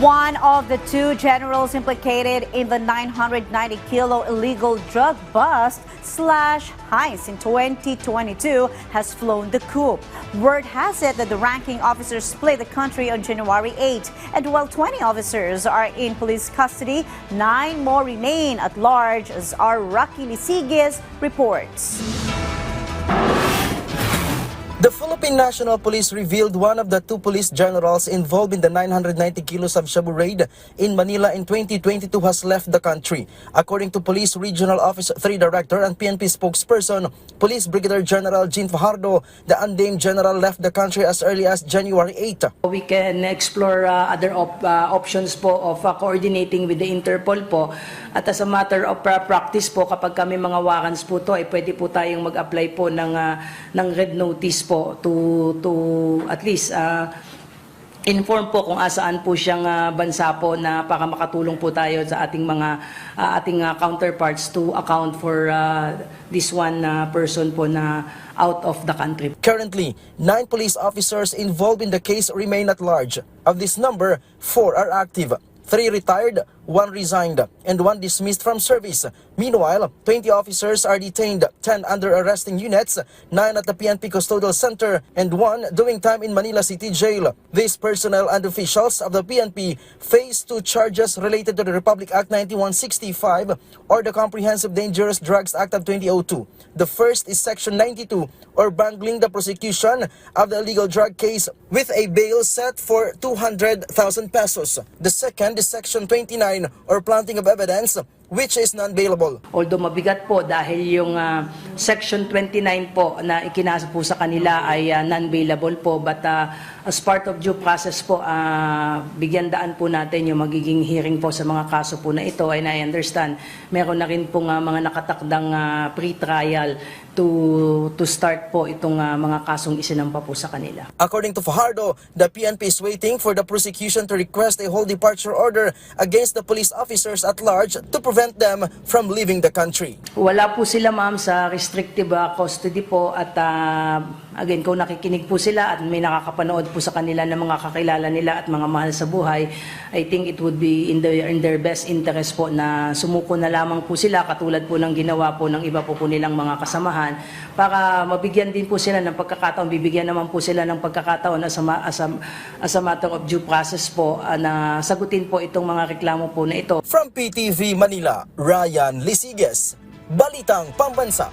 One of the two generals implicated in the 990-kilo illegal drug bust / heist in 2022 has flown the coop. Word has it that the ranking officer split the country on January 8. And while 20 officers are in police custody, 9 more remain at large, as our Rocky Lisiges reports. The Philippine National Police revealed one of the 2 police generals involved in the 990 kilos of shabu raid in Manila in 2022 has left the country. According to Police Regional Office 3 Director and PNP spokesperson, Police Brigadier General Jean Fajardo, the unnamed general left the country as early as January 8. We can explore other options po of coordinating with the Interpol po. At as a matter of practice po, kapag kami mga warrants po to, ay pwede po tayong mag-apply po ng red notice po to at least inform po kung asaan po siyang bansa po na para makatulong po tayo sa ating mga counterparts to account for this one person po na out of the country. Currently, 9 police officers involved in the case remain at large. Of this number, 4 are active, 3 retired, 1 resigned, and 1 dismissed from service. Meanwhile, 20 officers are detained, 10 under arresting units, 9 at the PNP Custodial Center, and 1 doing time in Manila City Jail. These personnel and officials of the PNP face 2 charges related to the Republic Act 9165 or the Comprehensive Dangerous Drugs Act of 2002. The first is Section 92, or bungling the prosecution of the illegal drug case with a bail set for 200,000 pesos. The second is Section 29, or planting of evidence, which is non-bailable. Although mabigat po dahil yung Section 29 po na ikinasa po sa kanila ay non-bailable po, but as part of due process po, bigyan daan po natin yung magiging hearing po sa mga kaso po na ito. And I understand, meron na rin po mga nakatakdang pre-trial to start po itong mga kasong isinampa po sa kanila. According to Fajardo, the PNP is waiting for the prosecution to request a whole departure order against the police officers at large to prevent them from leaving the country. Wala po sila, ma'am, sa restrictive custody po, at again, kung nakikinig po sila at may nakakapanood po sa kanila ng mga kakilala nila at mga mahal sa buhay, I think it would be in their best interest po na sumuko na lamang po sila, katulad po ng ginawa po ng iba po nilang mga kasamahan, para mabigyan din po sila ng pagkakataon, bibigyan naman po sila ng pagkakataon as a matter of due process po na sagutin po itong mga reklamo po na ito. From PTV Manila, Ryan Lisiges, Balitang Pambansa.